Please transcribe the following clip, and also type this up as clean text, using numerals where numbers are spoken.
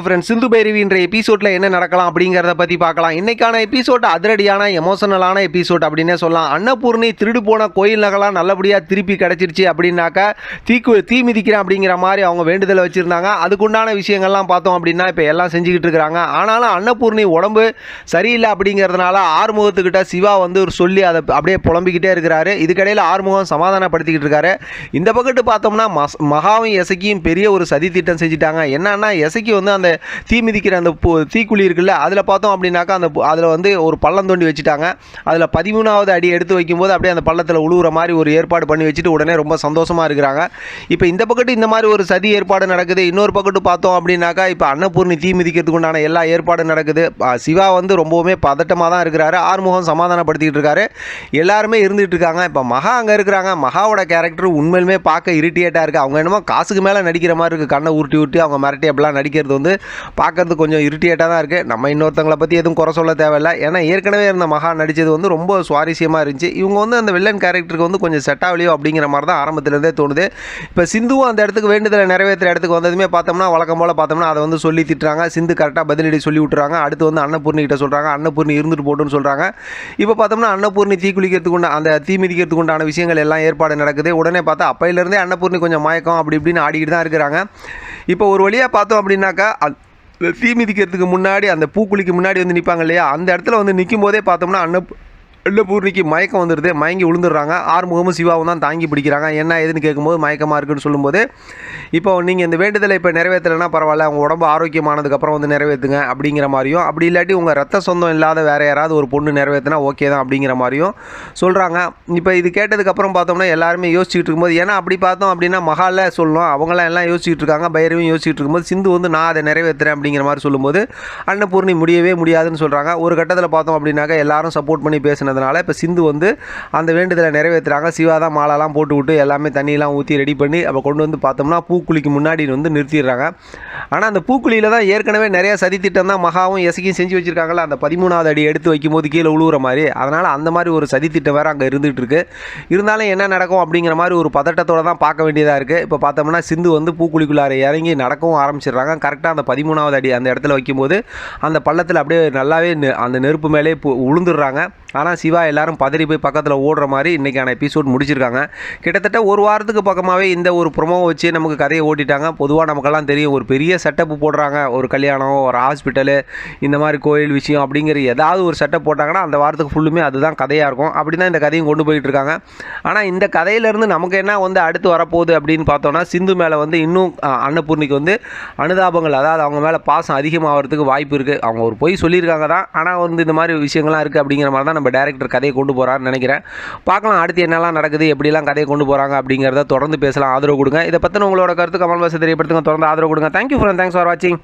Friends, சிந்து பைரவின்ற எபிசோட்ல என்ன நடக்கலாம் அப்படிங்கிறத பற்றி பார்க்கலாம். இன்னைக்கான எபிசோட் அதிரடியான எமோஷனலான எபிசோட் அப்படின்னே சொல்லலாம். அன்னபூர்ணி திருடு போன கோயில் நகலாம் நல்லபடியாக திருப்பி கிடச்சிருச்சு அப்படின்னாக்கா தீ மிதிக்கிறேன் அப்படிங்கிற மாதிரி அவங்க வேண்டுதலை வச்சுருந்தாங்க. அதுக்குண்டான விஷயங்கள்லாம் பார்த்தோம் அப்படின்னா இப்போ எல்லாம் செஞ்சுக்கிட்டு இருக்கிறாங்க. ஆனாலும் அன்னபூர்ணி உடம்பு சரியில்லை அப்படிங்கிறதுனால ஆறுமுகத்துக்கிட்ட சிவா வந்து சொல்லி அதை அப்படியே புலம்பிக்கிட்டே இருக்கிறாரு. இதுக்கடையில் ஆறுமுகம் சமாதானப்படுத்திக்கிட்டு இருக்காரு. இந்த பக்கத்து பார்த்தோம்னா மகாவும் எசக்கியும் பெரிய ஒரு சதி திட்டம் செஞ்சுட்டாங்க. என்னன்னா எசக்கி வந்து அந்த தீ மிதிக்கிற அந்த தீக்குழி இருக்குல்ல, அதில் பார்த்தோம் அப்படின்னாக்கா அதில் வந்து ஒரு பள்ளம் தோண்டி வச்சுட்டாங்க. அதில் 13வது அடி எடுத்து வைக்கும்போது அப்படியே அந்த பள்ளத்தில் உழுவுற மாதிரி ஒரு ஏற்பாடு பண்ணி வச்சுட்டு உடனே ரொம்ப சந்தோஷமாக இருக்கிறாங்க. இப்போ இந்த பக்கத்து இந்த மாதிரி ஒரு சதி ஏற்பாடு நடக்குது. இன்னொரு பக்கத்து பார்த்தோம் அப்படின்னாக்கா இப்போ அன்னபூர்ணி தீ மிதிக்கிறதுக்கு உண்டான எல்லா ஏற்பாடும் நடக்குது. சிவா வந்து ரொம்பவுமே பதட்டமாக தான் இருக்கிறாரு. ஆறுமுகம் சமாதானப்படுத்திக்கிட்டு இருக்காரு. எல்லாருமே இருந்துகிட்டு இருக்காங்க. இப்போ மகா அங்கே இருக்கிறாங்க. மகாவோட கேரக்டர் உண்மையிலுமே பார்க்க இரிட்டேட்டாக இருக்குது. அவங்க என்னமோ காசுக்கு மேலே நடிக்கிற மாதிரி இருக்குது. கண்ணை உருட்டி அவங்க மிரட்டி அப்படிலாம் நடிக்கிறது வந்து பார்க்கறது கொஞ்சம் இரிட்டேட்டாக தான் இருக்குது. நம்ம இன்னொருத்தங்களை பற்றி எதுவும் குறை சொல்ல தேவையில்லை. ஏன்னா ஏற்கனவே இருந்த மகா நடித்தது வந்து ரொம்ப சுவாரஸ்யமாக இருந்துச்சு. இவங்க வந்து அந்த வில்லன் கேரக்டருக்கு வந்து கொஞ்சம் செட் ஆகலையோ அப்படிங்கிற மாதிரி தான் ஆரம்பத்திலேருந்தே தோணுது. இப்போ சிந்துவும் அந்த இடத்துக்கு வேண்டுதலை நிறைவேற்றுற இடத்துக்கு வந்ததுமே பார்த்தோம்னா வழக்கம் போல் பார்த்தோம்னா அதை வந்து சொல்லி திட்டுறாங்க. சிந்து கரெக்டாக பதிலடி சொல்லி விட்டுறாங்க. அடுத்து வந்து அன்னபூர்ணி கிட்ட சொல்கிறாங்க. அன்னபூர்ணி இருந்துட்டு போட்டுன்னு சொல்கிறாங்க. இப்போ பார்த்தோம்னா அன்னபூர்ணி தீ குளிக்கிறதுக்கு அந்த தீ மிதிக்கிறதுக்கு உண்டான விஷயங்கள் எல்லாம் ஏற்பாடு நடக்குது. உடனே பார்த்தா அப்பையிலேருந்தே அன்னபூர்ணி கொஞ்சம் மயக்கம் அப்படி இப்படின்னு ஆடிக்கிட்டு தான் இருக்கிறாங்க. இப்போ ஒரு வழியாக பார்த்தோம் அப்படின்னாக்கா தீ மிதிக்கிறதுக்கு முன்னாடி அந்த பூக்குழிக்கு முன்னாடி வந்து நிற்பாங்க இல்லையா, அந்த இடத்துல வந்து நிற்கும் போதே பார்த்தோம்னா அன்னபூர்ணிக்கு மயக்கம் வந்துடுது. மயங்கி விழுந்துடுறாங்க. ஆறுமுகமும் சிவாவும் தான் தாங்கி பிடிக்கிறாங்க. என்ன ஏதுன்னு கேட்கும்போது மயக்கமாக இருக்குன்னு சொல்லும்போது, இப்போ நீங்கள் இந்த வேண்டுதலை இப்போ நிறைவேற்றலைன்னா பரவாயில்ல, அவங்க உடம்பு ஆரோக்கியமானதுக்கப்புறம் வந்து நிறைவேற்றுங்க அப்படிங்கிற மாதிரியும், அப்படி இல்லாட்டி உங்கள் ரத்த சொந்தம் இல்லாத வேறு யாராவது ஒரு பொண்ணு நிறைவேற்றினா ஓகே தான் அப்படிங்கிற மாதிரியும் சொல்கிறாங்க. இப்போ இது கேட்டதுக்கப்புறம் பார்த்தோம்னா எல்லாருமே யோசிச்சுட்டு இருக்கும்போது, ஏன்னா அப்படி பார்த்தோம் அப்படின்னா மகால சொல்லணும், அவங்களாம் எல்லாம் யோசிச்சுட்டு இருக்காங்க. பைரவியும் யோசிச்சுட்டு இருக்கும்போது சிந்து வந்து நான் அதை நிறைவேற்றுறேன் அப்படிங்கிற மாதிரி சொல்லும்போது அன்னபூர்ணி முடியவே முடியாதுன்னு சொல்கிறாங்க. ஒரு கட்டத்தில் பார்த்தோம் அப்படின்னாக்கா எல்லாரும் சப்போர்ட் பண்ணி பேசினது இப்போ சிந்து வந்து அந்த வேண்டுதலை நிறைவேற்றுறாங்க. சிவா தான் மாலைலாம் போட்டு விட்டு எல்லாமே தண்ணியெல்லாம் ஊற்றி ரெடி பண்ணி அப்போ கொண்டு வந்து பார்த்தோம்னா பூக்குழிக்கு முன்னாடி வந்து நிறுத்திடுறாங்க. ஆனால் அந்த பூக்குழியில் தான் ஏற்கனவே நிறைய சதி திட்டம் தான் மகாவும் எசக்கியும் செஞ்சு வச்சுருக்காங்களா, அந்த 13வது அடி எடுத்து வைக்கும்போது கீழே உழுவுற மாதிரி. அதனால் அந்த மாதிரி ஒரு சதி திட்டம் வேறு அங்கே இருந்துகிட்டு இருக்கு. இருந்தாலும் என்ன நடக்கும் அப்படிங்கிற மாதிரி ஒரு பதட்டத்தோடு தான் பார்க்க வேண்டியதாக இருக்குது. இப்போ பார்த்தோம்னா சிந்து வந்து பூக்குழிக்குள்ளார இறங்கி நடக்கவும் ஆரம்பிச்சிடுறாங்க. கரெக்டாக அந்த 13வது அடி அந்த இடத்துல வைக்கும்போது அந்த பள்ளத்தில் அப்படியே நல்லாவே அந்த நெருப்பு மேலே உளுந்துடுறாங்க. ஆனால் சிவா எல்லாரும் பதறி போய் பக்கத்தில் ஓடுற மாதிரி இன்றைக்கான எபிசோட் முடிச்சிருக்காங்க. கிட்டத்தட்ட ஒரு வாரத்துக்கு பக்கமாகவே இந்த ஒரு ப்ரொமோவை வச்சு நமக்கு கதையை ஓட்டிட்டாங்க. பொதுவாக நமக்கெல்லாம் தெரியும், ஒரு பெரிய செட்டப் போடுறாங்க. ஒரு கல்யாணம், ஒரு ஹாஸ்பிட்டலு, இந்த மாதிரி கோயில் விஷயம் அப்படிங்கிற ஏதாவது ஒரு செட்டப் போட்டாங்கன்னா அந்த வாரத்துக்கு ஃபுல்லுமே அதுதான் கதையாக இருக்கும். அப்படி தான் இந்த கதையும் கொண்டு போயிட்டு இருக்காங்க. ஆனால் இந்த கதையிலேருந்து நமக்கு என்ன வந்து அடுத்து வரப்போகுது அப்படின்னு பார்த்தோன்னா, சிந்து மேலே வந்து இன்னும் அன்னபூர்ணிக்கு வந்து அனுதாபங்கள், அதாவது அவங்க மேலே பாசம் அதிகமாகிறதுக்கு வாய்ப்பு இருக்குது. அவங்க ஒரு பொய் சொல்லியிருக்காங்க தான், ஆனால் வந்து இந்த மாதிரி விஷயங்கள்லாம் இருக்குது அப்படிங்கிற மாதிரி தான் நம்ம டைரக்டர் கதையை கொண்டு போகிறாருன்னு நினைக்கிறேன். பார்க்கலாம் அடுத்து என்னெல்லாம் நடக்குது, எப்படிலாம் கதையை கொண்டு போகிறாங்க அப்படிங்கிறத தொடர்ந்து பேசலாம். ஆதரவு கொடுங்க. இதை பற்றின உங்களோட கருத்து கமெண்ட் பாக்ஸில் தெரியப்படுத்துங்க. தொடர்ந்து ஆதரவு கொடுங்க. தேங்க்யூ ஃபார் வாட்சிங்.